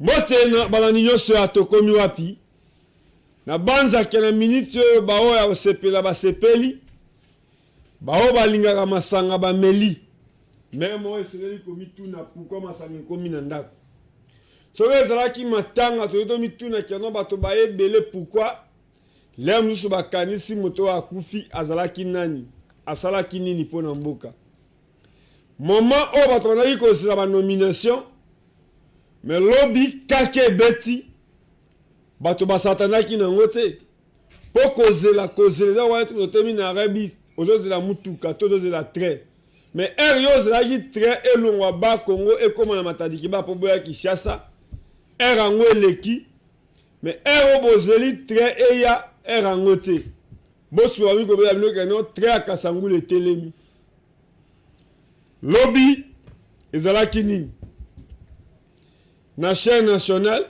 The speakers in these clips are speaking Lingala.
Mbote na balani nyonso ya tokomi wapi. Na banza kena minute bao ya osepela basepeli. Bao balingaka masanga bameli. Mais moi eseleli komi tuna pourquoi masanga komi na ndako. Soki ezalaki matanga toyeto mituna kiano bato bayebele pourquoi le mususu bakanisi moto akufi azalaki nani asalaki nini pona mboka. Moment oyo bato banaki kozela ba nomination mais lobi kake beti bato basatanaki nango te po kozela watu notemi na rebi ozozela mutuka tozozela trait mais yo zelaki trait elongwa ba Congo ekoma na matadiki ba po boya Kinshasa ango eleki mais obozeli trait eya ango te bosu wami ko bela binoka no trait akasangule telemi lobby ezalaki nini na chaîne nationale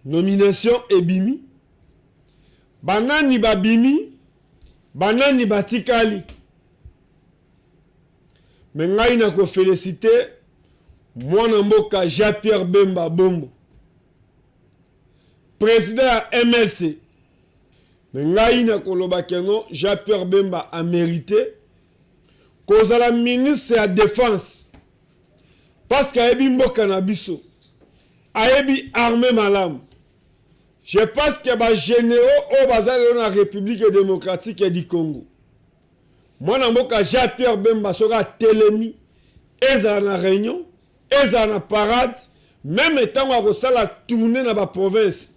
nomination ebimi banani babimi banani batikali mais ngai na ko féliciter mwana mboka Jean-Pierre Bemba Bombo président ya MLC mais ngai na koloba keno Jean-Pierre Bemba a mérité kozala ministre ya défense parce que ayebi mboka na biso ayebi armée malamu. Je pense que ba généraux au bazali na République démocratique du Congo mwana mboka Jean-Pierre Bemba soka telemi ezala na réunion ezala na parade même étant à kosala tourner na ba province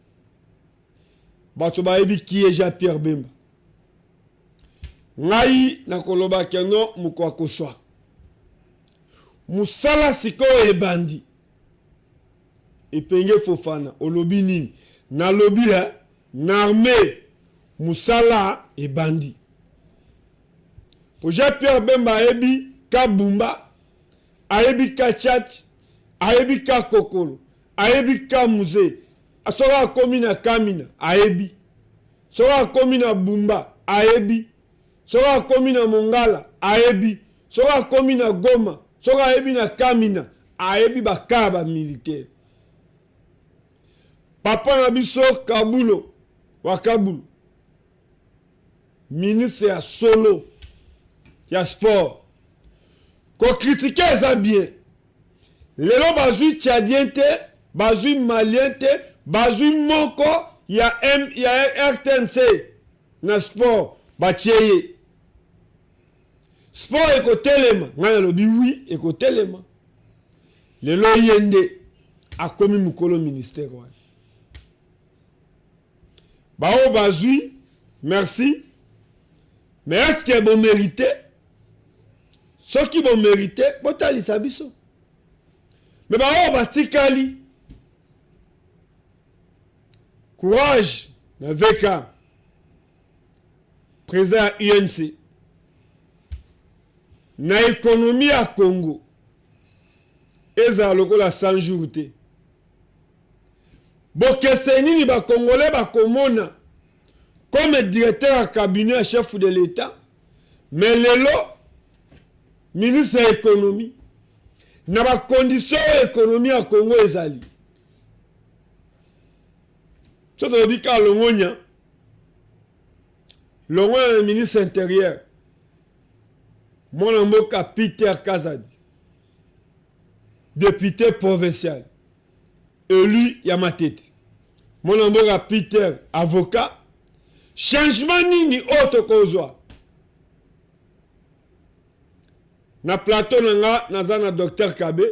bato bayebi qui est Jean-Pierre Bemba. Ngai na koloba keno mukwa koswa musala sikoyo ebandi epenge Fofana olobi nini na lobi na armée musala ebandi po Jean-Pierre Bemba ayebi Kabumba ayebi ka Tchat ayebi ka Kokolo ayebi ka Muze asoka komi na Kamina ayebi soka komi na Bumba ayebi soka komi na Mongala ayebi soka komi na Goma soka ayebi na Kamina ayebi bakaba militaire papa na biso Kabulo wa Kabulu ministre ya solo ya sport ko critiquer eza bien lelo bazui tchadien te bazui malien te bazui moko ya RTNC na sport bacheye sport ekotelema ngana lobi oui ekotelema lelo yende akomi mukolo ministère wa bao bazui merci mais est-ce que bon mérité ceux qui vont mériter botali sabiso mais bao batikali courage na veka président UNC na économie à Congo eza lokola 100 jours te bokese nini ba congolais ba komona comme directeur à cabinet chef de l'état mais lelo ministre de l'économie na ba condition économie à Congo ezali soto bika longonya le ministre intérieur mon mboka Peter Kazadi député provincial élu Yamatete mon mboka Peter avocat changement nini auto kozwa na plateau nanga nazana docteur Kabe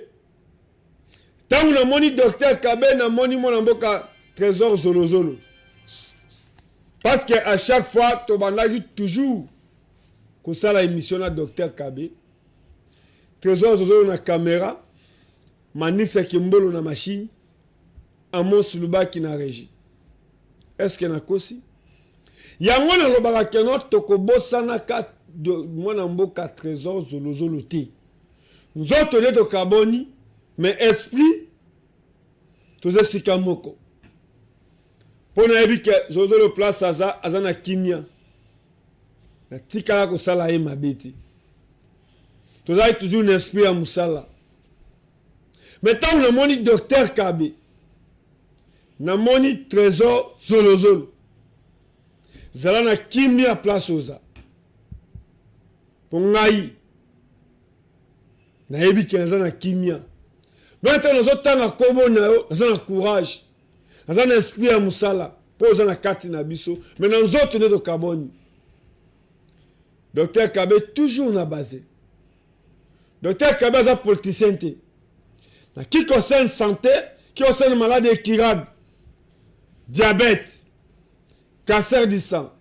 tangu na moni docteur Kabe na moni mon mboka Trésor Zolozolo parce que à chaque fois to bandaki toujours ko sala émission na docteur Kabe Trésor Zolozolo na caméra Manix Kimbolo na machine Amos Lubaki na régie est-ce que na kosi yango na lobaka keno tokobosana ka mwana mboka Trésor Zolozolo te nzoto le to kaboni mais esprit toze sikamoko pona ebike Zolozolo place azana kimia na tikala ko sala e mabeti toza toujours un esprit à musala mais tant le moni docteur Kabe namoni trésor zolozolo zala na kimia place oza po ngai nayebi ke naza na kimia nota nazotanga kombo na yo naza na courage naza na esprit ya musala po oza na kati na biso mais na nzoto nde tokaboni. Docteur Kabe toujours na basé. Docteur Kabe aza politicien te na qui concerne santé, qui concerne maladie incurable, diabète, cancer du sang,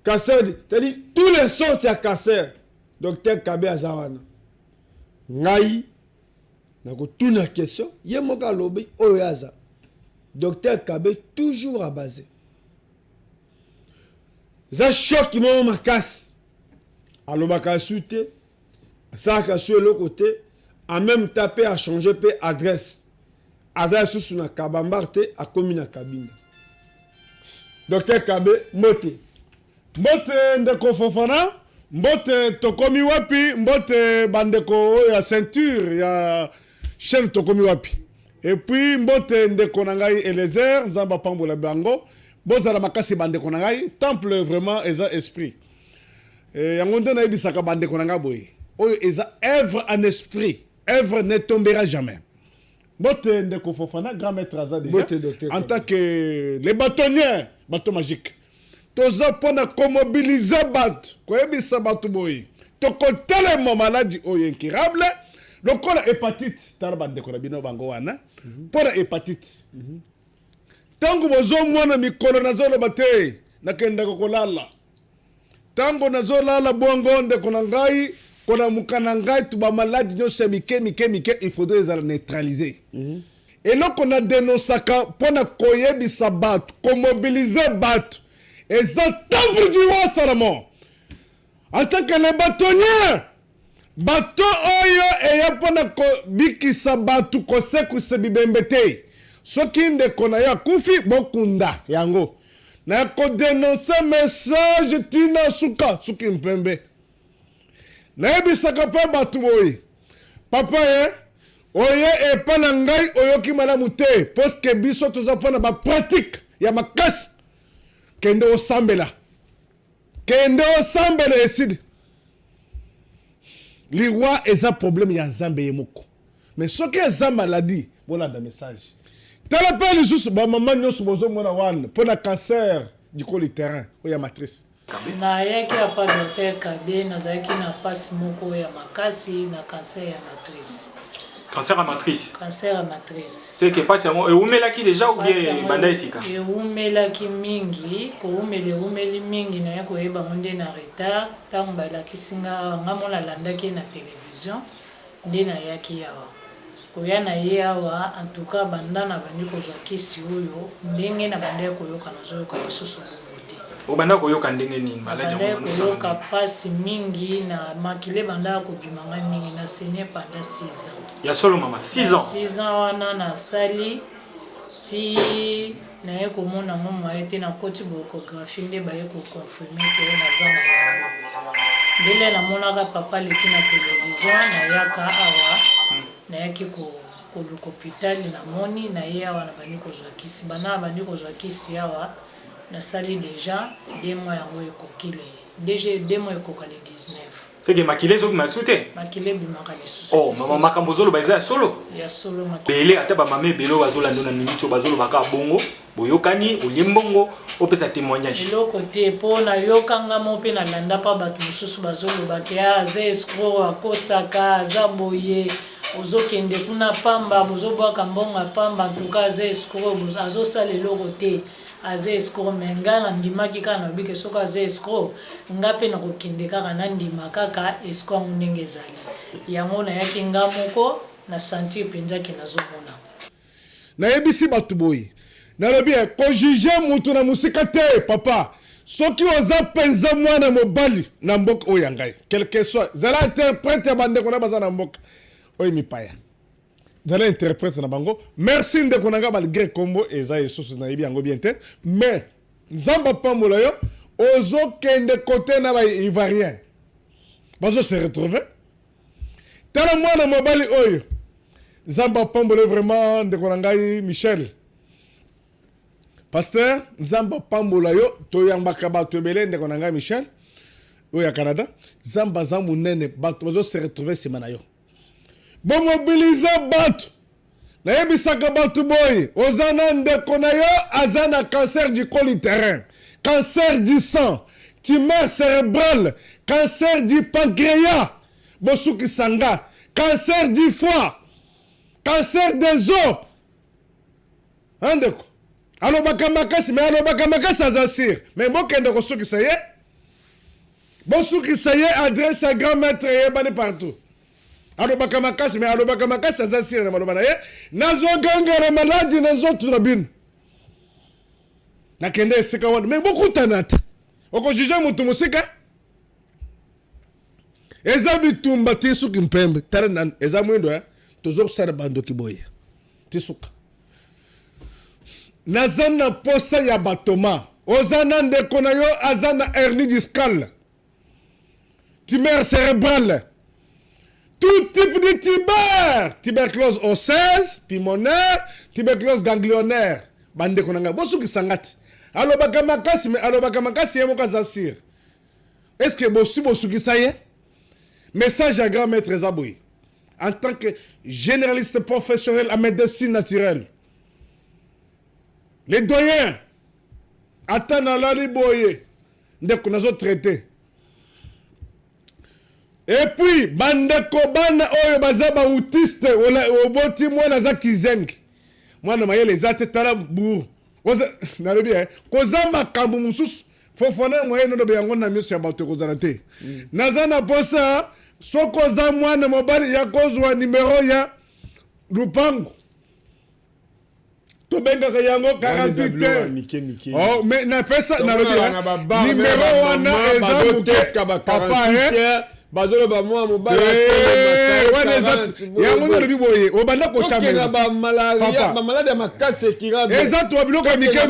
c'est-à-dire tous les sortes de cancer. Docteur Kabe azawana ngai na kotuna question ye moka lobi oyo aza Docteur Kabe toujours à basé. Ça choc mo makasi alobaka suite ça ka sur le côté en même temps pe a changer pe adresse aza sous na kabambarte a commune na kabinda. Docteur Kabe mbote ndeko Fofana mbote tokomi wapi mbote bandeko ya ceinture ya chaîne tokomi wapi et puis mbote ndeko na ngai Elezer zamba pambola bango bozala makasi bandeko na ngai temple vraiment eza esprit yango nde nayebisaka bandeko na ngai boye oyo eza œuvre en esprit œuvre ne tombera jamais. Mbote ndeko Fofana grand maître aza déjà en tant que les bâtonniers bateau magique toza pona komobiliser bato koyebisa bato boye tokotelema maladie oyo incurable lokola hépatite tala bandeko na bino bango wana pona hépatite tango bozomona mikolo nazoloba te nakendaka kolala tango nazolala bongo ndeko na ngai kona mukana ngai tuba maladie nyonso mike il faudrait les neutraliser eloko na denosaka pona koyebisa bato komobiliser bato eza temple du roi Salomon en tant que les bâtonniers bato oyo eya pona kobikisa bato kosekusa bibembe te soki ndeko na yo akufi bokunda yango na kodenonse message tina suka suki mpembe nayebisaka mpe bato boye papa ye oye epa na ngai oyoki malamu te poske biso toza mpona bapratique ya makasi kende osambela esidi liwa eza problème ya nzambe ye moko mais soki eza maladie bolanda message tala mpe lisusu bamama nyonso bozomona wana mpona cancer dikoli terrain oyo ya matrice nayaki apa Docteur Kabe nazalaki na pasi moko ya makasi na cancer ya matrice. Cancer à matrice. Cancer à matrice. C'est que passe et umelaki déjà ou bien banda esika. Et umelaki mingi, ko umeli mingi na yako yeba monde na retard, tamba la kisinga ngamona landaki na télévision, ndena yaki yawa. Ko yana yawa en tout cas banda na bandi ko zakisi oyo, ndenge na banda ko yoka na zo yoka lisusu bote. Obanda ko yoka ndenge nini maladi ya ko yoka pasi mingi na makile banda ko bimanga mingi na saigné pendant 6 ans. Ya solo mama 6 ans. 6 ans wana na sali ti na yeko mona mama ete na koti bokographie nde ba yeko confirmer que na zana yango. Ndele na mona ka papa leki na télévision na yaka awa na yaki ko hôpital na moni na ye awa na bani ko zwa kisi bana bani ko zwa kisi awa na sali déjà 2 mois yango ekokile déjà 2 mois ekokale 19. C'est que makile zo masute. Makile bimaka lisusu. Oh mama makambozolo baza solo. Ya solo makile. Bele ata ba mame belo bazola ndona minito bazolo baka bongo boyokani oyembongo opesa témoignage. Eloko te pona yokanga mope na landa pa bato mususu bazolo bakia za escroc akosaka za boye ozokende kuna pamba bozobwaka mbonga pamba ntuka za escroc azosala eloko te. Aze escroc menga na ndimaki kaka na bike soka aze escroc ngape na kokende kaka na ndima kaka escroc ndenge ezali yango na yaki nga moko na sentir penza ki nazomona na yebisi bato boye nalobi ko juger mutu na musika te papa soki oza penza mwana mobali na mboka oyo ngai quelque soit zala interprète bandeko na baza na mboka oyo mipaya zala interprète na bango merci ndeko nanga malgré kombo eza yesusu na yebi yango bien te mais nzamba pambola yo ozo kende côté na ba ivoirien bazo se retrouver tala mwana mobali oyo nzamba pambola vraiment ndeko nanga Michel pasteur nzamba pambola yo toyambaka bato ebele ndeko na ngai Michel oyo ya Canada nzamba za munene bato bazo se retrouver sima na yo bomobilize bato nayebisaka bato boye oza na ndeko na yo aza na cancer du col utérin, cancer du sang, tumeur cérébrale, cancer du pancréas bosukisa nga, cancer du foie, cancer des os andeko alobaka makasi me alobaka makasi aza sire me bokende kosukisa ye bosukisa ye adresse ya grand maître yebani partout alobaka makasi me alobaka makasi aza sire na maloba na ye nazogangela maladi na nzoto na bino nakende esika wana me bokutana te okojuge mutu mosika eza bitumba ti suki mpembe tare nanu eza mwindo tozosala bandoki boye ti suka naza na posa ya batoma oza na ndeko na yo aza na hernie discale, tumeur cérébrale, tout type de tumeur, tuberculose osseuse, pulmonaire, tuberculose ganglionnaire bandeko na nga bosukisa ngati alobaka makasi me alobaka makasi ye moko aza sire est-ce que bosukisa ye message à grand maître Zaboui en tant que généraliste professionnel en médecine naturelle. Les doyens, attendant la liboye, dès qu'on a traité. Et puis, bandeko bana oyo bazaba autiste, au boti moi na za kizeng. Moi na maye les ate tala buru. Koza na lobi koza makambu mususu. Fofona moye no be yango na miso ya bato kozana te. Nazana posa soko za mwana mobali ya kozwa numero ya lupango. Tobengaka yango 48 oh mais na pesa na lobi numéro wana eza muteka ba 48 bazolo ba mwa mobali wana eza yango na lobi boye obanda ko chamela ba malaria ba malade makase kirabe eza to biloko mike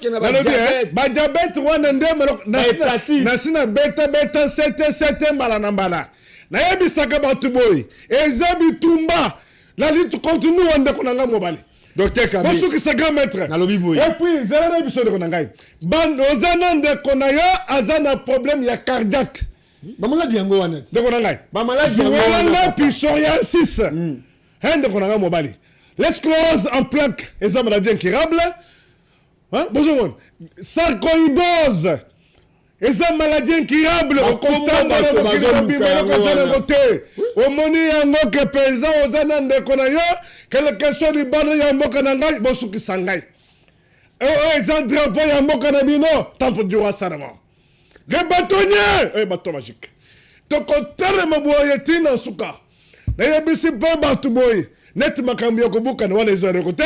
na lobi ba diabete wana ndemelo na sina beta 7 mbala na mbala na yebisaka batu boye eza bitumba la lutte continue wanda konanga mobali docteur Kabi bosukisa grand maître et puis zela na biso de konangai ban ozana ndeko na yo azana problème ya cardiaque ba maladi yango wana de konangai ba maladi yango wana psoriasis hende konanga mobali la sclérose en plaques eza maladie incurable bonjour sarcoïdose eza maladie incurable okotanga na côté omoni yango ke penza ozana ndeko na yo quelle question di bana ya mboka na ngai bosukisa ngai eza drapeau ya mboka na bino temple du roi Salomon le bâtonnier bateau magique tokotelema boye tina suka nayebisi mpe bato boye neti makambo ya kobuka na wana ezo eloko te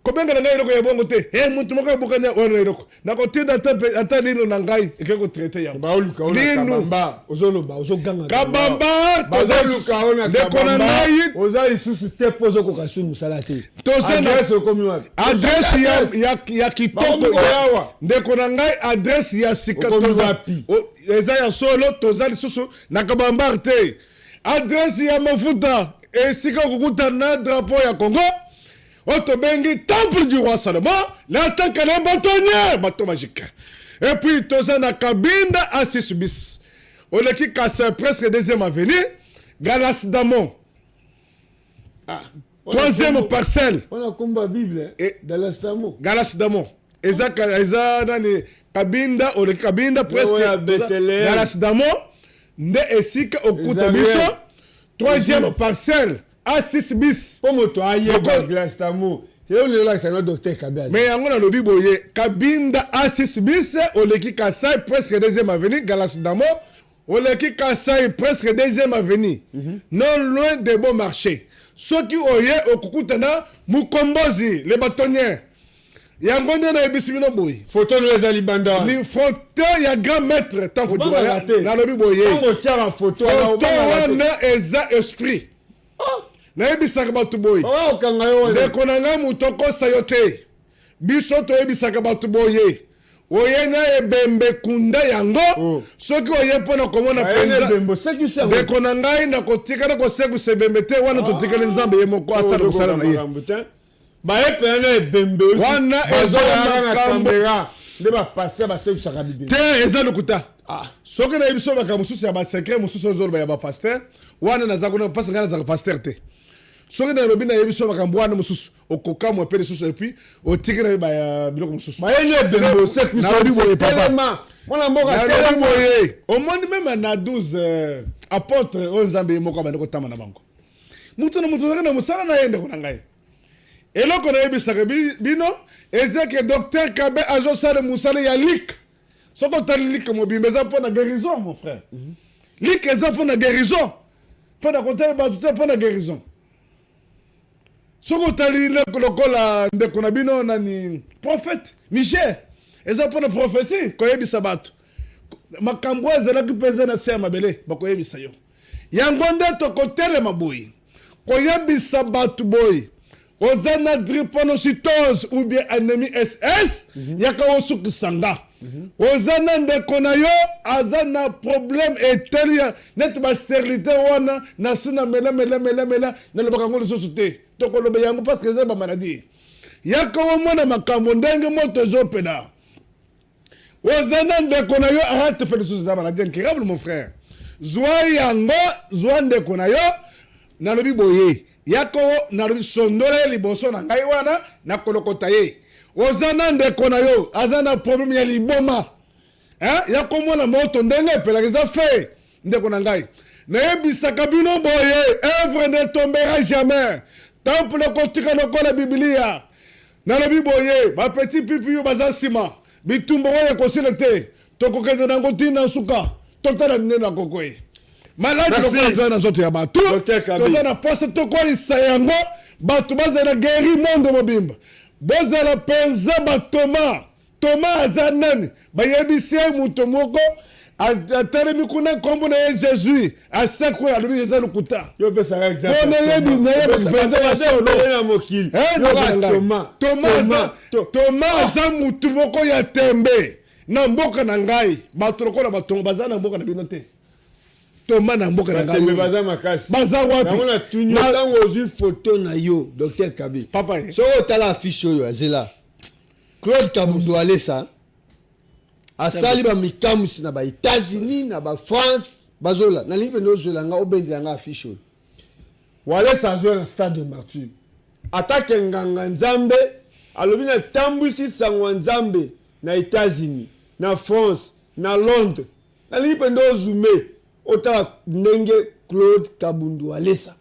kobenga na ngai eloko ya bongo te mutu moko yabuka na wana eloko nakotinda ata lino na ngai eke kotraite yango kabamba ndeko na ngai oza lisusu te mpo ozokoka mosala te adresse ya kitoko ndeko na ngai adresse ya sika eza ya solo toza lisusu na kabamba te adresse ya mafuta esika kokuta na drapeau ya Congo Otobengi, temple du roi Salomon, l'attaque à les bâtonniers, bateau magique. Et puis, Tozana Kabinda à 6 bis. On est qui casse presque deuxième avenue, Galas Damon. Troisième parcelle. On a combat la Bible, Galas Damon. Galas Damon. Eza nani Kabinda, on est Kabinda presque Galas Damon. Nde esika okuta biso. Troisième parcelle. A6 bis. Comme toi, il y a glace d'amour. C'est où le c'est le docteur Kabia. Mais on a le biboye. Kabinda A6 bis. Oleki Kasai presque deuxième avenue. Galas Damo. Oleki Kasai presque deuxième avenue. Non loin des bons marchés. Ceux qui oye au Kukutana, Mukombozi, les bâtonniers. Il y a un bon na ebisibino boy. Photo de les alibanda. Les photos il y a grand maître tant que tu vois. Na le biboye. On tient la photo. Photo wana eza esprit. Nayebisaka bato boye ndeko na ngai moto okosa yo te biso toyebisaka bato boye oye na ebembe kunda yango soki oye mpo na komona mpenza ndeko na ngai nakotikala kosekisa ebembe te wana totikali nzambe ye moko asala kosala na ye baye pena ebembe wana bazolanga na makambo caméra nde bapase basekusaka bible te eza lokuta soki na biso makambo mosusu ya basekret mosusu ozoloba ya bapaster wana naza kuna mpasi ngai nazaka paster te soki nalobi nayebi so makambo wana mosusu okokamwa mpe lisusu epuis otiki na ye biloko mosusu bayeni ebembe osekunaobi boye papa mwana mboka nalobi boye omoni meme na 12 apôtre oyo nzambe ye moko abandi kotama na bango mutu na mutu azaka na mosala na ye ndeko na ngai eloko nayebisaka bino ezeke docteur Kabe azosala mosala ya lik soki otali lik mobimba eza mpo na guérison mon frère lik eza mpo na guérison mpo na kotala bato te mpo na guérison soki otali lokola ndeko na bino nani prophète Michel eza mpo na prophétie koyebisa bato makambo ezalaki mpe eza na se ya mabele bakoyebisa yo yango nde tokotelema boye koyebisa bato boye oza na drépanocytose ou bien anémie SS yaka osukisa nga oza na ndeko na yo aza na problème eteli neti bastérilité wana nasi na mela nalobaka yango lisusu te tokoloba yango parce que eza bamaladi yaka omona makambo ndenge moto ezopeda oza na ndeko na yo arate mpe lisusu eza maladi incurable mon frère zwa yango zwa ndeko na yo nalobi boye yako nalobi sondola ye liboso na ngai wana nakolokota ye oza na ndeko na yo aza na problème ya liboma yako mwana moto ndenge epelaka eza fe ndeko na ngai nayebisaka bino boye œuvre ne tombera jamais temple kotika lokola biblia nalobi boye bapetit pipi yo baza nsima bitumba oyo ekosila te tokokende nango ntina nsuka totala nde na koko ye maladi lokola eza na nzoto ya bato toza na posa tokwayisa yango bato bazala guéri monde mobimba bozala mpenza batoma toma aza nani bayebisi ye moto moko atelemi kuna nkombo na ye jésus asekwe alobi eza lokuta mpona yebi mpenza ya solo toma aza motu moko ya tembe na mboka na ngai bato lokola batongo baza na mboka na bino te toma na mboka na ngai baza wapi ntango ozwi foto na yo docteur Kabi papa soki otala afishe oyo azela Claude Kabundu alesa asali bamikamusi na ba-États-Unis na ba-France bazola nalingi mpe nozwela nga obendela nga afishe oyo walesa azwa na stade de martyr atake nganga nzambe alobi na tambwisi sango nzambe na États-Unis na France na Londres nalingi mpe nde ozume otala ndenge Claude Kabundu alesa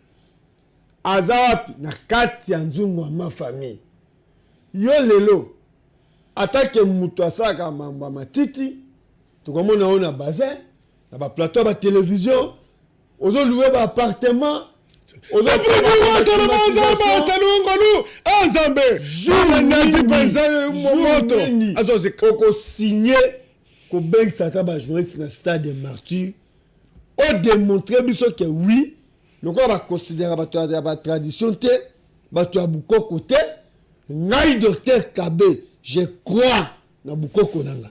aza wapi na kati ya nzungu ya mafamille yo lelo atake mutu asalaka mambo ya matiti tokomona oyo na bazin na baplateau ya batelevizio ozoluwe baappartement nzambe nati mpenza moto okosinye kobengisa ata bajournaliste na stade de martyr odemontre biso ke oui lokola bakonsidera bato ya batradition te bato ya bukoko te ngai docteur Kabe je crois na bukoko nanga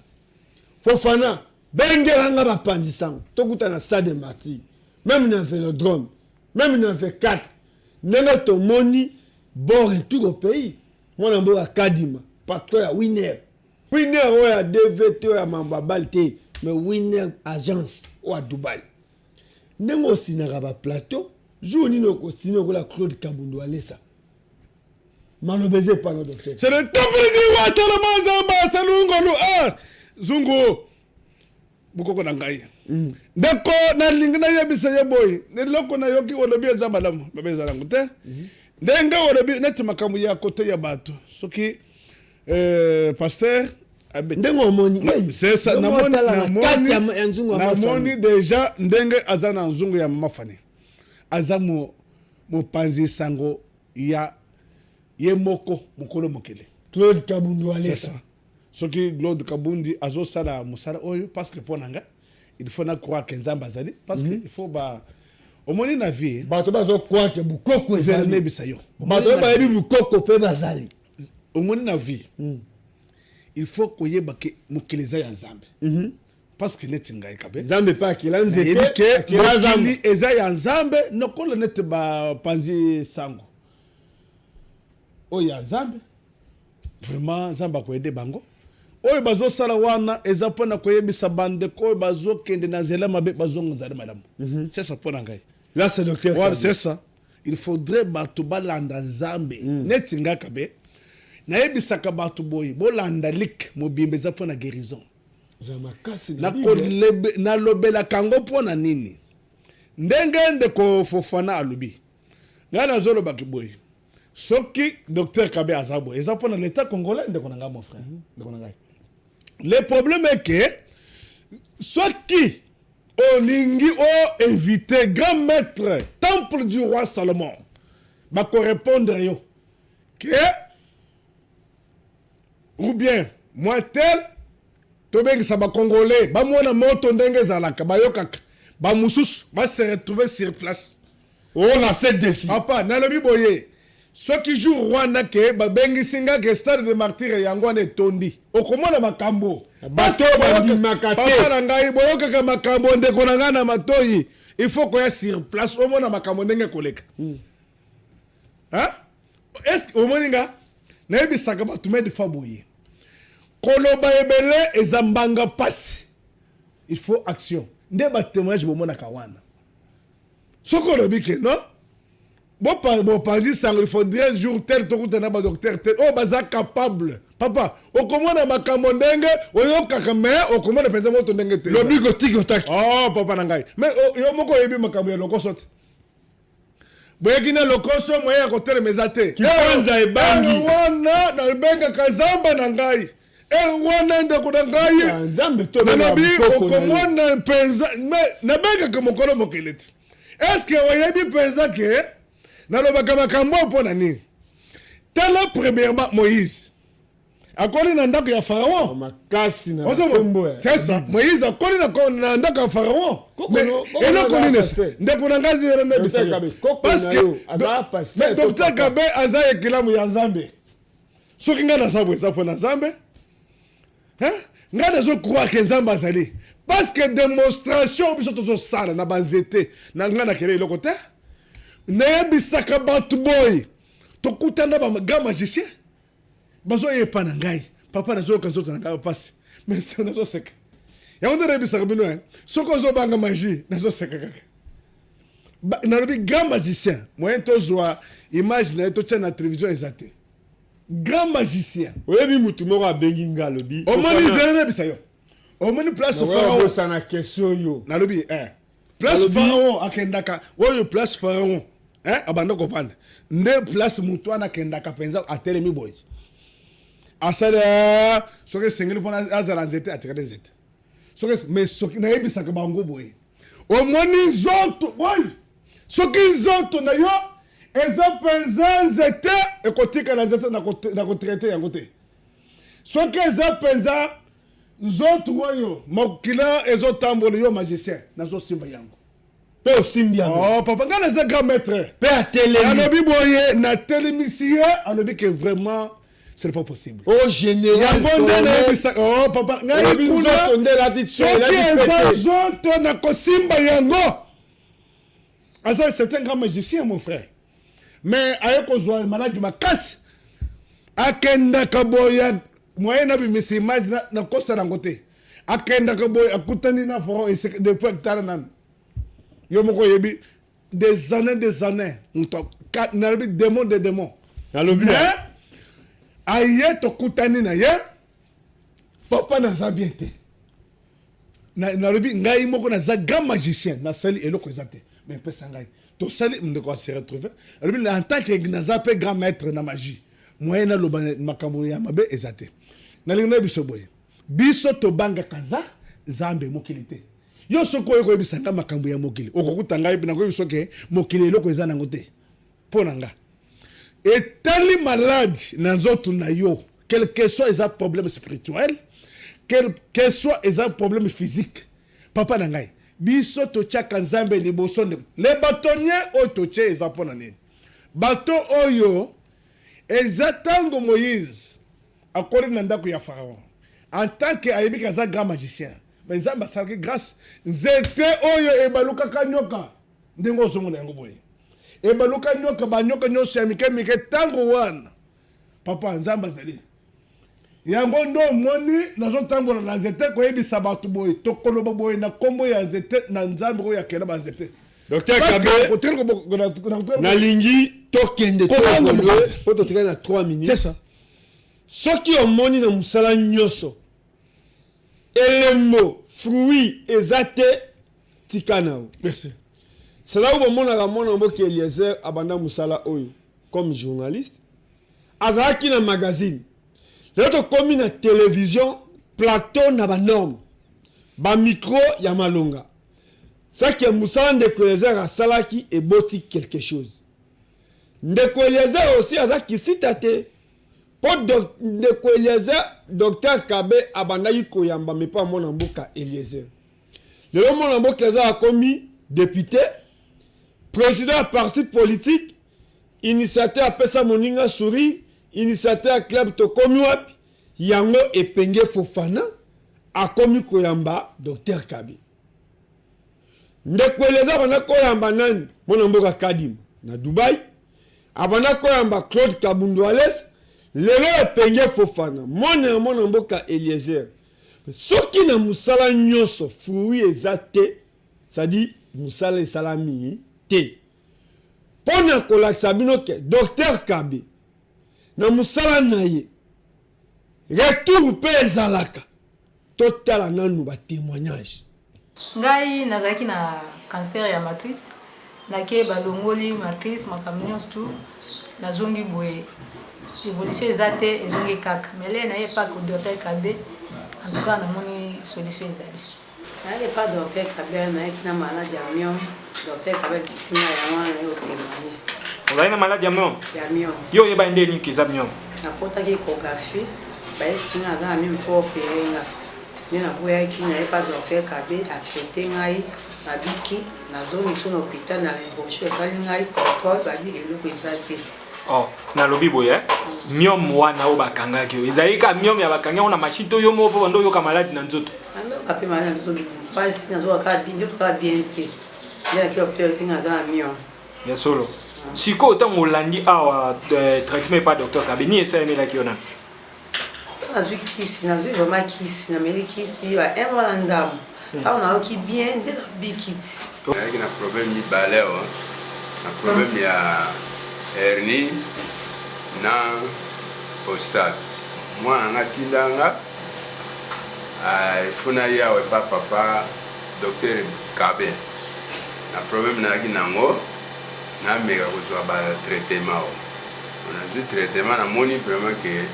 Fofana bengelanga bapanzi sango tokuta na stade de martyr même na vélodrome même na V4 ndenge tomoni bon retour au pays mwana mboka Kadima patron ya winner oyo ya DVT oyo ya mambo abali te mais winner agence oyo ya Dubai ndenge osinaka baplateau jour nini okosina okola Claude Kabundu alesa malobeze pano docteur c'est le tofridi wa salama nzamba salungolu zungu bukoko na ngai ndeko nalingi nayebisa ye boye neloko nayoki olobi eza malamu babeza nango te ndenge olobi neti makambo ya kote ya bato soki pasteur ndenge omoni c'est ça namoni déjà ndenge aza na nzungu ya mama Fani aza mopanzi sango ya ye moko mokolo mokele Claude Kabundu alesa soki Claude Kabundi azosala mosala oyo parce que mpo na nga il faut na croire que nzambe azali parce que il faut omoni na vie bato bazokroire ke bukoko ezali nebisa yo bato bayebi bukoko mpe bazali omoni na vie il faut koyeba ke mokili eza ya nzambe parce que neti ngai Kabe nzambe mpe akila nzete mokili eza ya nzambe nokolo neti bapanzi sango oyo ya nzambe vraiment nzambe akoyede bango oyo bazosala wana eza mpona koyebisa bandeko oyo bazokende na nzela mabe bazonga nzala malamu c'est ça mpona ngai là c'est docteur voilà c'est ça il faudrait bato balanda nzambe neti ngaka be nayebisaka bato boye bolanda lik mobimba eza mpona guérison nalobelaka yango mpona nini ndenge ndeko Fofana alobi ngai nazolobaki boye soki docteur Kabe aza boye eza mpona l'état congolais ndeko na ngai mon frère ndeko na ngai le problème est que soki olingi invité grand maître temple du roi Salomon bako répondre yo que ou bien moi tel tobengisa bakongolais bamona moto ndenge ezalaka bayokaka bamususu base retrouver sur place on a fait défi papa nalobi boye soki jour wana ke babengisi nga ke stade de martyre yango wana etondi okomona makambo bato bandimaka te papa na ngai boyokaka makambo ndeko na ngai na matoyi il faut koya sur place omona makambo ndenge koleka est-ce que omoni nga nayebisaka bato mede fa boye koloba ebele eza mbanga pasi il faut action nde batémoignage bomonaka wana soki olobi ke non bopardi sango il faudrait jour tel tokutana badocteur tel oyo baza capable papa okomona makambo ndenge oyokaka me okomona mpenza moto ndenge te lobi kotiki otaki papa na ngai me yo moko oyebi makambo ya lokoso te boyeki na lokoso moye ya kotelema eza te kipanza ebangi wana nabengaka zamba na ngai wana ndeko na ngai nalobi okomona mpenza nabengaka mokolo mokele te estce oyebi mpenza ke nalobaka makambo mpo na nini tala premièrement Moïse akoli na ndako ya Pharaon makasi na c'est ça Moïse akoli na ndako ya Pharaon eloko nini ndeko na ngai zeremebisa parce que docteur Kabe aza ekilamu ya nzambe soki ngai naza boye eza mpo na nzambe ngai nazokroire ke nzambe azali parce que démonstration biso tozosala na banzete na ngai nakele eloko te nayebisaka bato boye tokutana baga magicien bazoyepa na ngai papa nazoyoka nzoto na ngai pasi mais nazoseka yango nde nayebisaka bino soki ozobanga magie nazoseka kaka nalobi grand magicien moyen tozwa image na ye totya na télévision eza te grand magicien oyebi mutu moko abengi nga alobi omoni zele nayebisa yo omoni place Pharaon na question yo nalobi place Pharaon akendaka oyo place Pharaon abanda kovanda nde place mutu wana akendaka mpenza atelemi boye asala soki esengeli mpona azala nzete atikade nzete soki nayebisaka bango boye omoni nzoto boye soki nzoto na yo eza mpenza nzete ekotika na nzete na kotraite yango te soki eza mpenza nzoto oyo mokila ezotambola yo magicien nazosimba yango mpe osimbi yango papa ngai naza grand maître mpe atelemi alobi boye natelemisi ye alobi ke vraiment ce n'est pas possible général yango nde nayebisaka papa ngai kuna soki eza nzoto nakosimba yango aza c'est un grand magicien mon frère mais aye kozwa maladi makasi akendaka boye moyen nabimisa image nakosala yango te akendaka boye akutani na Pharaon depuis hectare nano yo moko oyebi des années nalobi démon de démon nalobi aye tokutani na ye papa naza bien te nalobi ngai moko naza grand magicien nasali eloko eza te mais mpesa ngai tosali ndeko ase retrouve alobi en tant que naza mpe grand maître na magie moyen naloba makambo ya mabe eza te nalingi na biso boye biso tobangaka nzambe mokili te yo soki oyo koyebisa nga makambo ya mokili okokuta ngai mpe nakoyebiso ke mokili eloko eza nango te mpo na nga etali maladi na nzoto na yo quel que soit eza problème spirituel quel que soit eza problème physique papa na ngai biso totyaka nzambe liboso nde le batonien oyo totye eza mpo na nini bato oyo eza ntango Moïse akoli na ndako ya Pharaon en tant que ayebiki aza grand magicien mais nzambe asalaki grâce nzete oyo ebalukaka nyoka ndenge ozomona yango boye ebaluka nyoka banyoka nyonso ya mike ntango wana papa nzamba zali yango ndo moni nazotambola na nzete koyebisa bato boye tokoloba boye na kombo ya nzete na nzambe oyo akenda banzete Docteur Kabe nalingi tokende po totikali na 3 minutes soki omoni na mosala nyonso elemo fruit eza te tika na yo c'est là où bomonaka mwana mboki Eliezer abanda mosala oyo comme journaliste azalaki na magazine lelo tokomi na télévision plateau na banorme bamicro ya malonga saki mosala ndeko Eliezer asalaki eboti quelque chose ndeko Eliezer aussi aza kisita te po ndeko Eliezer docteur Kabe abandaki koyamba mepa mwana mboka Eliezer lelo mwana mboka Eliezer akomi député président ya parti politique initiateur apesa moninga sourire initiateur ya club tokomi wapi yango epenge Fofana akomi koyamba docteur Kabe ndeko Eliezer abanda koyamba nani mwana mboka Kadim na Dubai abanda koyamba Claude Kabundu Ales lelo epenge Fofana mwana mboka Eliezer soki na musala nyonso fruit eza te c'est-à-dire musala esalami te pona kolakisa bino ke docteur Kabe na musala na ye retour mpe ezalaka totala nanu batémoignage ngai nazalaki na cancer ya matrice nake balongoli matrice makambo nyonso tu nazongi boye évolution eza te ezongi kaka mele naye pas que docteur Kabe en tout cas namoni solution ezali naye pas docteur Kabe nayeki na malade ya miom docteur Kabe bisinga yango wana naye otémoigne ozali na malade ya miom yo oyeba ndeni kiza miom napotaki échographie bayesinga aza na miom fo operenga nde naboyaki naye pas docteur Kabe atraite ngai babiki nazongi so na hôpital na rebauche esali ngai contrôle babi eloko eza te nalobi boye miom wana oyo bakangaki oyo ezali ka miom ya bakangi yango na machine to yo moko mpo bando oyoka maladi na nzoto nandoka mpe maladi na nzoto mpasi nazoka nzoto kaka bien te ndelaki hôpital esinga aza na miom ya solo sikoyo ntango olandi awa traitement epa docteur Kabe ni esalemelaki yo nani nazwi kisi nazwi vraiment kisi nameli kisi ba un mois na ndambo ntango nayoki bien nde nabikiti nayaki na problème mibale awa na problème ya hernie na prostate mwana nga tindanga ifuna ye awa epa papa docteur Kabe na problème nayaki nango nameka kozwa batraitement o nazwi traitement namoni vraiment ke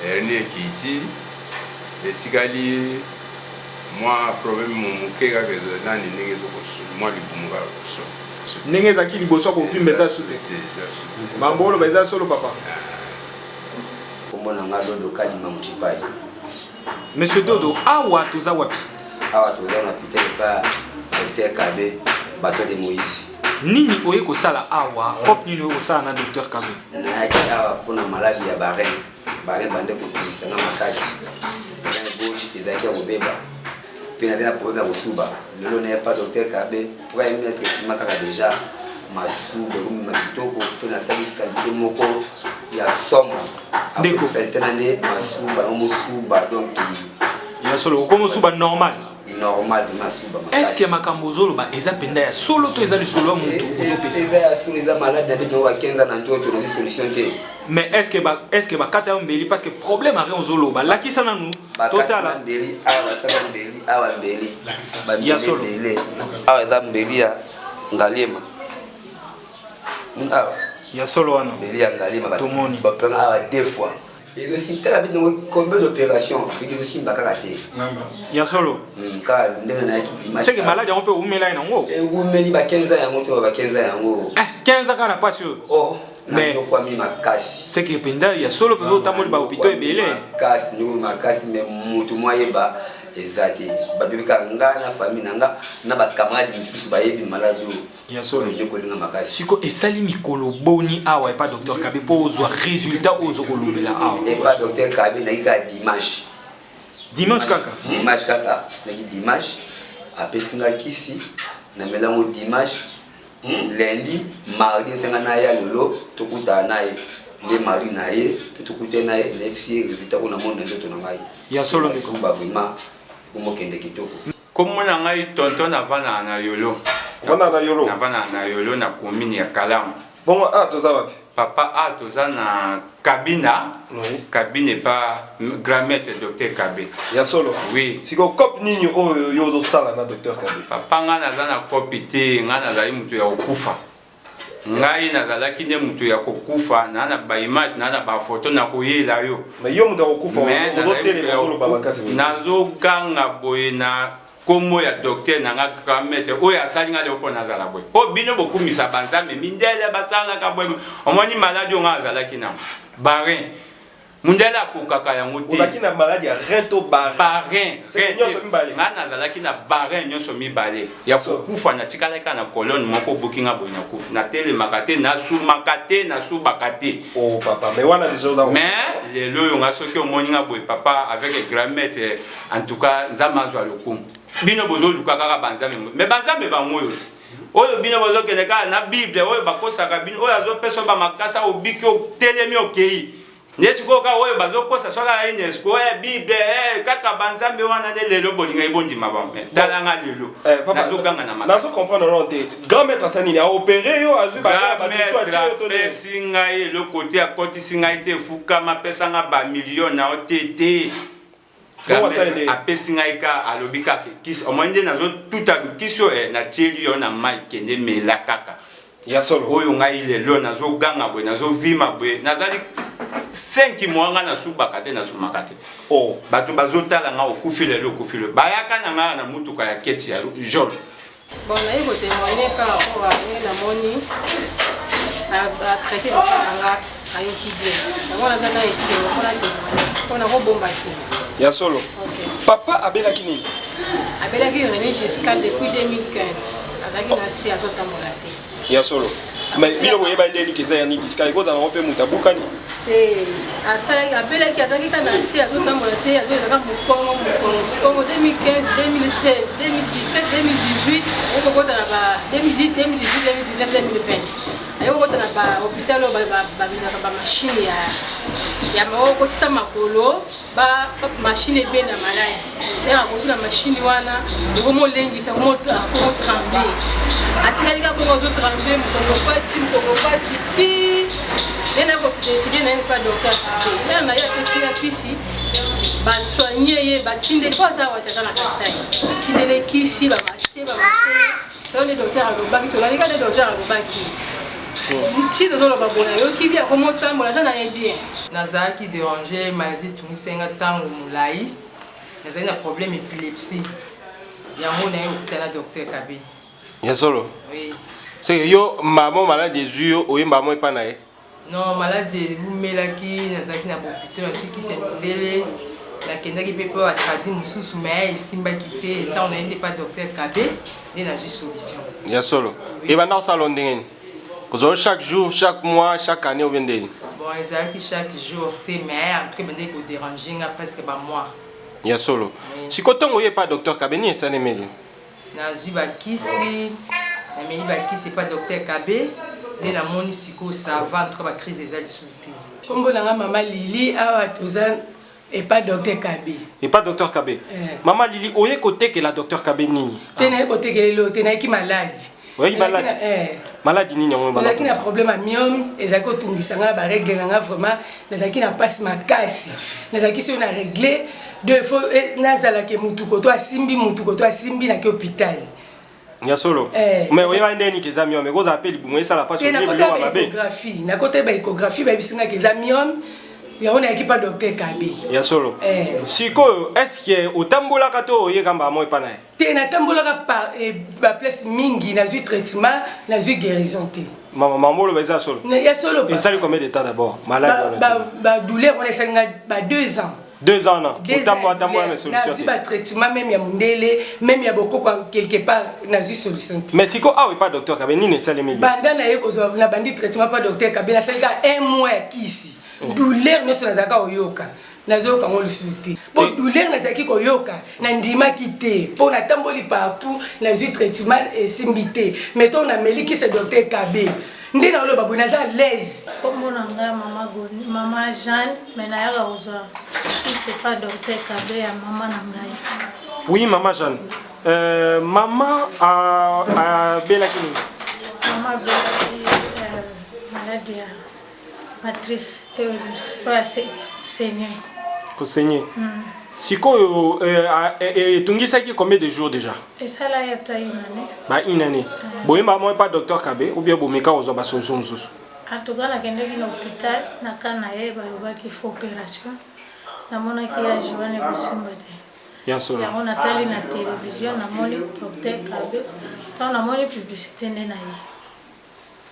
hernie ekiti etikali mwa problème moke kaka nani ndenge ezokosula mwa libumu kaka kosula ndenge ezalaki liboso akofimba eza su te bambolo baeza solo papa kombo na nga Dodo Kadima Muchipai. Monsieur Dodo awa toza wapi awa toza na hôpital pa docteur Kabe bateau de Moïse nini oye kosala awa pop nini oye kosala na docteur Kabe nayaki awa mpona maladi ya barene bande kotumisanga makasi gauche ezalaki ya kobeba mpe naza na problème ya kotuba lelo naye pa docteur Kabe mpo ayemi na traitement kaka deja masuba ekomema kitoko mpe nasali salite moko ya somo salite na nde masuba nango mosuba donc ya solo okomo suba normal vraiment suba makasi est-ce que makambo ozoloba eza penda ya solo to eza lisolo ya motu ozopesa eza ya solo eza malade na bitongo bakenza na nzoto nazi solution te mais est-ce que bakata yo mbeli parce que problème ari ozoloba lakisa nanu totala mbeli awa mbeli ya solo mbeli awa eza mbeli ya ngalema awa ya solo wana mbeli ya ngalema tomoni bapanga awa deux fois aussi tala bitongo combien d'opérations biki aussi bakaka te ya solo ka ndenge na yaki c'est que malade yango pe umela yango umeli ba 15 yango to ba 15 yango 15 kana pas sûr mais kwa mi makasi c'est que penda ya solo pe otamoli ba hôpital ebele makasi ndiko makasi mais mutu moyeba ezati babika ngana famille nanga na ba camarade misusu bayebi malade ya solo ndiko linga makasi siko esali mikolo boni awa pa docteur Kabe po ozwa résultat ozo kolobela awa et pas docteur Kabe na ika dimanche kaka na dimanche apesinga kisi na melango dimanche lundi mardi senga na ya lolo tokuta naye nde mari na ye tukute na ye nexi résultat on a mon ndoto na ngai ya solo ndeko ba vraiment como kende kitoko comme na ngai tonton avana na yolo na yolo na commune ya Kalamu bon toza wapi papa toza na Kabina Kabine pa grand-maître docteur Kabe ya solo oui siko cop nini oyo yozo sala na docteur Kabe papa nga naza na kopite nga nazali mutu ya okufa ngai nazalaki nde mutu ya kokufa na ba image na ba photo na koyela yo mais yo mutu ya kokufa ozo tele bazolo baba kasi nazo ganga boye na komo ya docteur na nga grand-maître oyo asali nga lepo nazala boye po bino bokumisa banzambe mindele basala ka boye omoni maladi nga azalaki na barin mundela kokaka yango te ozalaki na maladi ya rein to barin nga nazalaki na barin nyonso mibale ya kokufa na tikalaka na colonne moko bukinga boye na kufa na telemaka te nasumaka te nasubaka te oh papa mais wana déjà oza mais lelo oyo nga soki omoni nga boye papa avec grand-maître en tout cas nzambe azwa lokumu bino bozoluka kaka banzambe mais banzambe bango oyo ti oyo bino bozokende kaka na bible oyo bakosaka bino oyo azopesa bamakasa obiki otelemi okei nesiko ka oyo bazokosa soka UNESCO oyo bible kaka banzambe wana nde lelo bolinga ebondima bame talanga lelo nazokanga na makasa nazo comprendre non te grand-maître asanini a opéré yo azwi basinga ye le côté à côté singa ite fukama pesanga ba million na otete apesi ngai ka alobi kaka kisi omoi nde nazotuta kisi oyo na tieli yo na mai kende mela kaka ya solo oyo ngai lelo nazoganga boye nazovima boye nazali 5 mois nga nasubaka te nasumaka te bato bazotala nga okufi lelo okufi lelo bayaka na nga na mutuka ya keti ya jaune bon naye kotémoigner par rapport à ye namoni atraité papa nanga ayoki bien yango naza na eseo mpona témoigner mpona kobomba te ya solo papa abelaki nini abelaki René Giscard depuis 2015 azalaki na si azotambola te ya solo mais bino boyeba ndeni keza ya ni Giscard ekozala ngo mpe mutu abukani asalaki abelaki azalaki ka na si azotambola te azozalaka mokongo 2015 2016 2017 2018 ekokota na ba 2018 2019 2020 ayokokota na ba hôpital oyo babinaka bamashine ya okotisa makolo machine ebenda maladi yaka kosula machine wana ekomolengisa akomotremble atikali ka bongo ozotremble mokongo pasi ti nde nakosdeside naye pa docteur ya na ye apesinga kisi basoigne ye batindeli mpo aza wati aza na kasai batindeli kisi bamase selo nde docteur alobaki tolanika nde docteur alobaki ti tozoloba boye ayoki bien akomotambola aza na ye bien nazalaki déranger maladie tungisenga ntango molai nazali na problème épilepsie yango naye hôpital na docteur Kabe ya solo oui c'est yo mama malade ezwi yo oyemba mo epa na ye non malade elumelaki nazalaki na hôpital asikisi ya mindele nakendaki mpe mpo batradi mosusu me esimbaki te ntango naye nde pa docteur Kabe nde nazwi solution ya solo ebanda kosala ndenge nini kozala chaque jour chaque mois chaque année obie ndeni bon ezalaki chaque jour te mais en tout cas bende kodéranger nga presque bamois ya solo siko ntongo oye pa docteur Kabe nini esalemeli nazwi bakisi nameli bakisi epa docteur Kabe nde namoni sikoyo sava en tout cas bacrise eza lisusu te kombo nanga mama Lili awa toza epa docteur Kabe epa docteur Kabe mama Lili oye kotekela docteur Kabe nini te naye kotekelelo te nayeki maladi oyebi maladi maladi nini yango nazalaki na problème ya myome ezalaki otungisa nga na baregle nanga vraiment nazalaki na mpasi makasi nazalaki soyo na regle deux fois nazalaki mutuko to asimbi naki hôpital ya solo mais oyeba ndeni keza myome kozala mpe libumu esala mpasi nakota baéchographie bayebisingaki eza myome yango nayaki pa docteur Kabe ya solo sikoyo estce otambolaka to oyekamba mo epa na ye te natambolaka baplace mingi nazwi traitement nazwi guérison te mamolo eza solo ya solo esali combien de temps d'abord malade badouleur wana esalinga ba 2 ans 2 ans non otambola mes solution nazwi batraitement même ya mundele même ya bokoko quelque part nazwi solution te mais siko awa epa docteur Kabe nini esalemeli banda na ye kozwa na bandi traitement pa docteur Kabe nasalika 1 mois ya kisi douleur nyonso nazalaka oyoka nazoyoka ngo lisusu te po douleur nazalaki koyoka nandimaki te mpo natamboli partout nazwi traitement esimbi te mais to nameli kisi docteur Kabe nde na oloba boye naza l'aise. Kombo na ngai mama Jeanne, mais nayaka kozwa c'est pas docteur Kabe ya mama na ngai. Oui, maman Jeanne. Maman a belaki nini? Mama belaki maladie ya matrice kosenye. Sikoyo etungisaki combien de jours déjà? Esala ya ta une année. Ba une année. Boyemba moi pas docteur Kabe ou bien bomeka ozwa ba solution mosusu? En tout cas nakendeki na hôpital nakana ye balobaki faut opération. Namonaki ya Joanne Busimba te. Bien sûr. Yango natali na télévision namoni docteur Kabe. Tant namoni publicité nde na ye.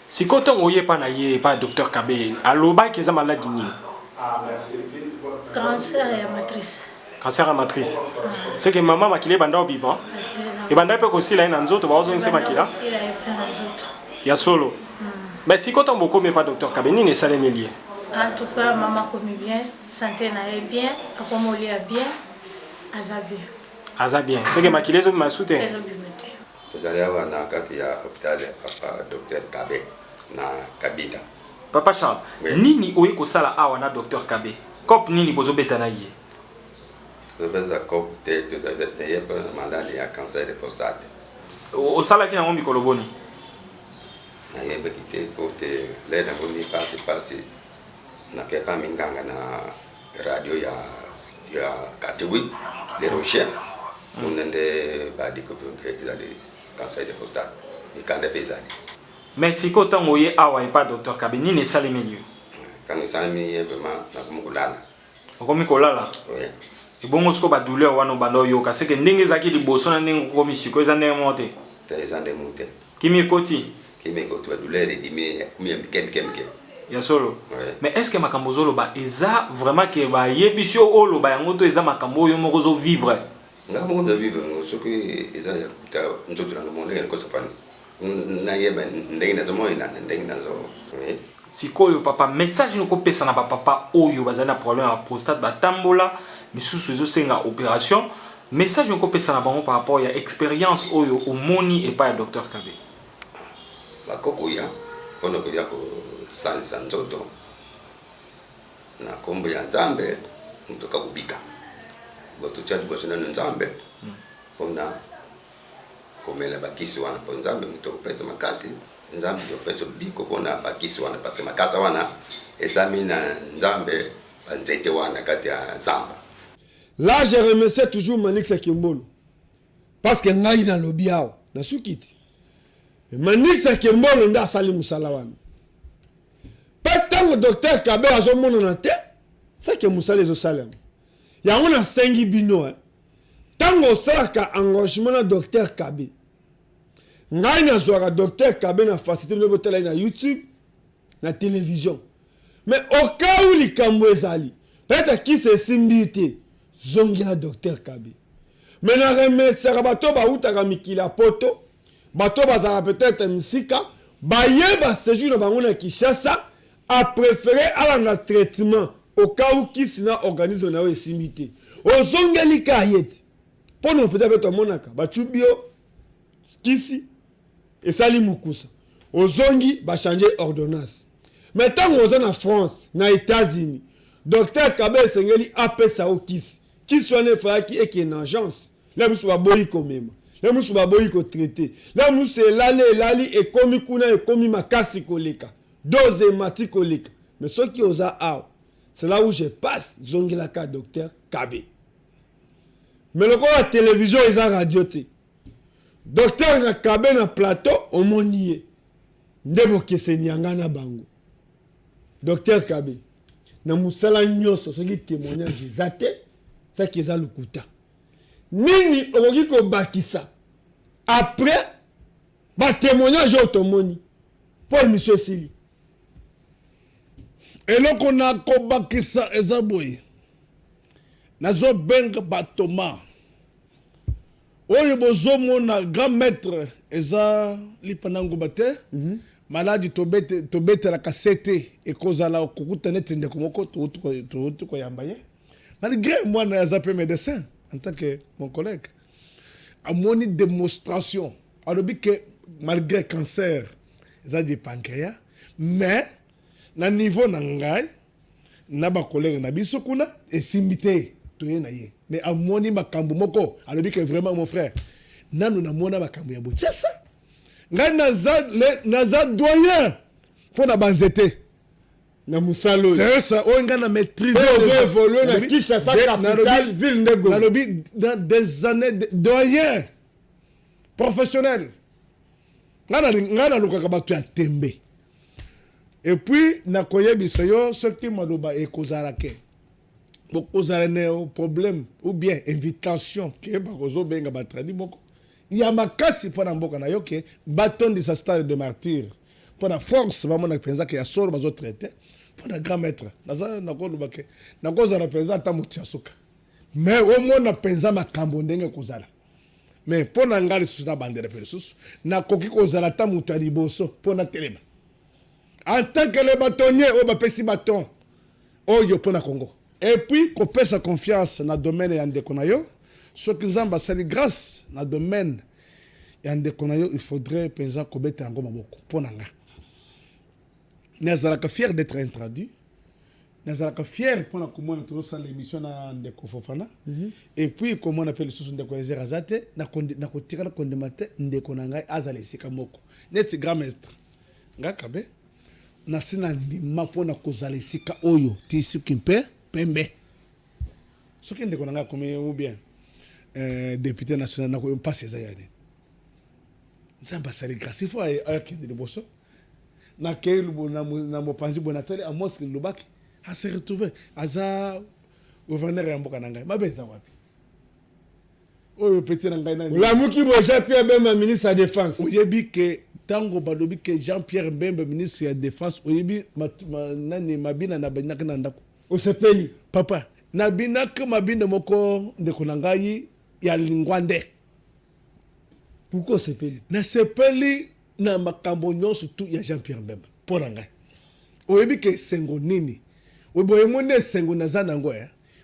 Sikoyo ntango oyepa na ye pas docteur Kabe alobaki eza maladie nini? Cancer ya matrice. Cancer à matrice. C'est que maman makile banda obiba. Et banda pe kosila ina nzoto ba ozo nsema kila. Ya solo. Mais si quand on beaucoup mais pas docteur Kabe ni ne sale melie. En tout cas maman commis bien, santé na est bien, akomoli a bien, aza bien. Aza bien. C'est que makile zo masute. Tozali awa na kati ya hôpital papa docteur Kabe na Kabila. Papa Charles, nini oye kosala awa na docteur Kabe? Kop nini bozo betana ye? Tozali kop te tozali pour maladie ya cancer de prostate. O sala ki na ngombi koloboni. Na yebe kite fote le na ngombi pasi na kepa minganga na radio ya Katiwit de Rocher. Munende ba découvrir que il a des cancer de prostate. Ni kande bezali. Mais si ko tango ye awa e pas docteur Kabe nini ne sale milieu. Quand nous sommes vraiment na kumulala. Okomi kolala. Oui. Et bon osko ba douleur wana bando yo ka seke ndenge zaki liboso na ndenge komi siko eza ndenge monte. Eza ndenge monte. Kimi koti. Kimi koti ba douleur e dimi kemke. Ya solo. Oui. Mais est-ce que makambo zolo ba eza vraiment que ba yebisio olo ba yango to eza makambo yo moko zo vivre. Nga moko zo vivre so que eza ya kuta nzoto na monde ko sopani. Na yeba ndenge na zo mo ina ndenge na zo. Oui. Sikoyo papa message no kopesa na papa oyo bazana problème à prostate batambola misusu ezo senga opération message no kopesa na bango par rapport ya expérience oyo omoni et pas ya docteur Kabe ba kokoya pono ko ya ko sanisa nzoto na kombo ya Nzambe mtoka kubika boto tshadi bosona Nzambe pona komela bakisi wana po Nzambe mtoka pesa makasi Nzambe yo pesa biko pona bakisi wana pasa makasa wana esamina Nzambe banzete wana kati ya Zamba. Là je remercie toujours Manix Kimbolo parce que ngai na lobi awa na sukiti Manix Kimbolo nda sali musala wana petango docteur Kabe azomona na te ça que musala ezo salam yango na sengi bino tango salaka engagement na docteur Kabe ngai na zwaka docteur Kabe na facilité de botela na YouTube na télévision mais au cas où likambo ezali peut-être qui se simbité zongi na docteur Kabe mais na remercier bato ba utaka mikila poto bato bazala peut-être misika bayeba séjour na bango na Kinshasa a préféré ala na traitement au cas où qui sina organisme na esimbité ozongeli ka yeti pono peut-être monaka bachubio kisi et sali mukusa ozongi ba changer ordonnance mais tant oza na France na États-Unis docteur Kabe sengeli apesa okisi qui soit ne fa qui est une agence là musu ba boyi komema là musu ba boyi ko traiter là musu lali et komi kuna et komi makasi koleka dose mati koleka mais ce qui oza aw c'est là où je passe zongi la ka docteur Kabe mais le la télévision et la radio te docteur na Kabe na plateau omoniye ndebo keseni yanga na bango docteur Kabe na musala nyoso soki témoignage ezate ça qui eza lukuta nini okoki ko bakisa après ba témoignage otomoni pour monsieur Sili eloko na ko bakisa eza boye nazo benga batoma oyo bozomona grand maître eza lipanango bate maladi tobete la cassette et kozala kokuta neti ndeko moko to ko yamba ye malgré moi na zappé médecin en tant que mon collègue a moni démonstration alors que malgré cancer eza du pancréas mais na niveau na ngai na ba collègue na biso kuna esimbi te toye na ye mais amoni makambo moko alobi que vraiment mon frère nanu namona makambo ya botiasa ngai naza doyen mpo na banzete na musalo c'est ça o ngai na maîtrise évoluer na Kinshasa capitale ville ndego nalobi dans des années doyen professionnel ngai nalukaka bato ya tembe et puis nakoyebisa yo soki maloba ekozala ke bokozala na problème ou bien invitation ke bakozobenga batradi moko ya makasi mpo na mboka na yo ke batondisa stade de martyre mpo na force bamona mpenza ke ya solo bazotraite mpo na grand maître nakoloba ke nakozala mpenza ata moto ya suka mais omona mpenza makambo ndenge kozala mais mpo na ngai lisusu na bandela mpe lisusu nakoki kozala ata moto ya liboso mpo na telema en tant que le bâtonnier oyo bapesi baton oyo mpo na congo et puis kopesa confiance na domaine ya ndeko na yo soki nzambe asali grâce na domaine ya ndeko na yo il faudrait mpenza kobeta yango maboko mpo na nga nazalaka fier d'être introduit nazalaka fier mpona komona tozosala émission na ndeko Fofana et puis komona mpe lisusu ndeko Ezer aza te nakotikala kondima te ndeko na ngai azala esika moko neti grand maître nga kabe nasi na ndima mpona kozala esika oyo ti soki mpe pembe soki ndeko na ngai akomi ou bien député national nakoyo mpasi eza ya nini nzambe asali grâce il faut ayakende liboso nakei na mopanzi boye natali amoski lubaki ase retrouve aza gouverneur ya mboka na ngai mabe eza wapi oyo peti na ngai olamuki bo Jean-Pierre Bemba ministre ya défense oyebi ke tango balobi ke Jean-Pierre Bemba ministre ya défense oyebi nani mabina na binaki na ndako osepeli papa na binaki mabina moko ndeko na ngai ya lingwande pourquoi osepeli nasepeli na makambo nyonso tu ya Jean-Pierre Bemba mpo na ngai oyebi ke esengo nini oyebi emoni esengo naza nango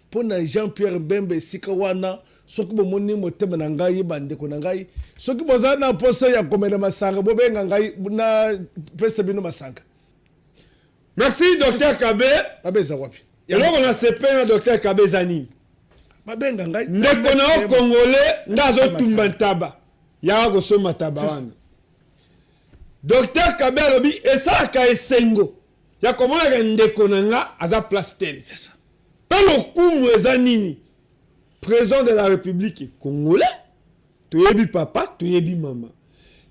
mpo na Jean-Pierre Bemba esika wana soki bomoni motema na ngai bandeko na ngai soki bozala na mposa ya komela masanga bobenga ngai na pesa bino masanga merci Dr Kabe mabe eza wapi eloko na sepeli na Dr Kabe eza nini babenga ngai ndeko na o congolais nde azotumba ntaba yaka kosomba taba wana Dr Kabe alobi esalaka esengo ya komonaka ndeko na nga aza place tel mpe lokumu eza nini président de la république congolais toyebi papa toyebi mama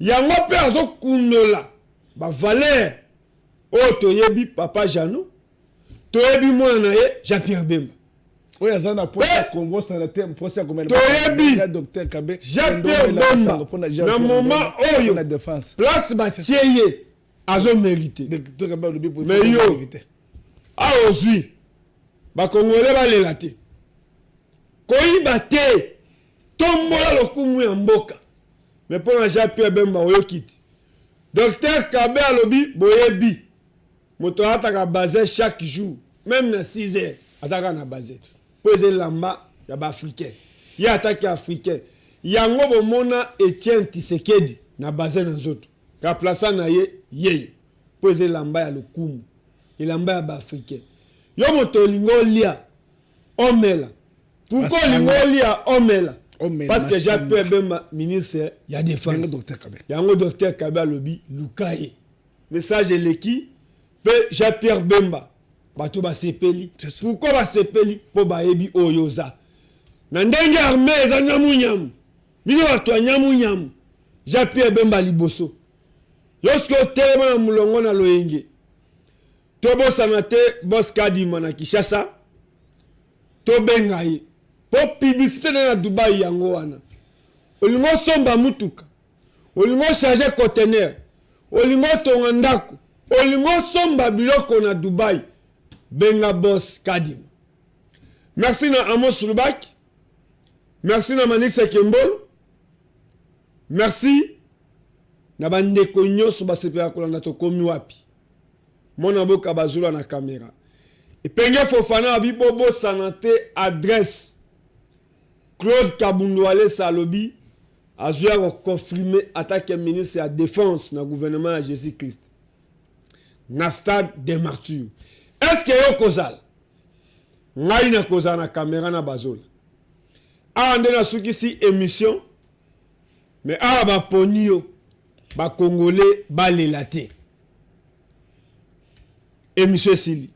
yango mpe azokundola bavaler oyo toyebi papa Jano toyebi mwana na ye Jean-Pierre Bemba oyo aza na posa ya kongosana te mposa ya komela toyebi Dr Kabe Jean-Pierre Bemba na moment oyo place batie ye azomérite mais yo aozwi bakongole balela te koyiba te tombola lokumu ya mboka mais mpo na Jean-Pierre Bemba oyoki ti Dr Kabe alobi boyebi moto ataka baze chaque jour même na 6 heures ataka na baze po eza elamba ya baafricain ye ataki africain yango bomona Etienne Tshisekedi na baze na nzoto kaplasa na ye yeye po eza elamba ya lokumu elamba ya baafricain yo moto olingo olia omela pourquoi olingo olia omela parce que Jean-Pierre Bemba ministre ya défense yango Dr Kabe alobi lukaye message eleki pe Jean-Pierre Bemba bato basepeli pourquoi basepeli mpo bayebi oyo oza na ndenge armée eza nyamunyamu bino bato ya nyamunyamu Jean-Pierre Bemba liboso yoske otelema na mulongo na loyenge tobosana te bos kadima na Kinshasa tobenga ye po publicité na Dubai yango wana olingo somba mutuka olingo charger conteneur olingo tonga ndako olingo somba biloko na Dubai benga boss Kadim. Merci na Amos Lubak, merci na Manix Kembolo, merci na bandeko nyonso basepela kolanda tokomi wapi mona boka bazula na caméra epenge Fofana abibobo sanate adresse Claude Kabundwale Salobi azua confirmer attaque ministre ya défense na gouvernement ya Jésus-Christ na stade des martyrs. Est-ce que yo kozala ngai na kozala na caméra na bazola awa nde nasukisi émission mais awa baponi yo bakongole balela te émission esili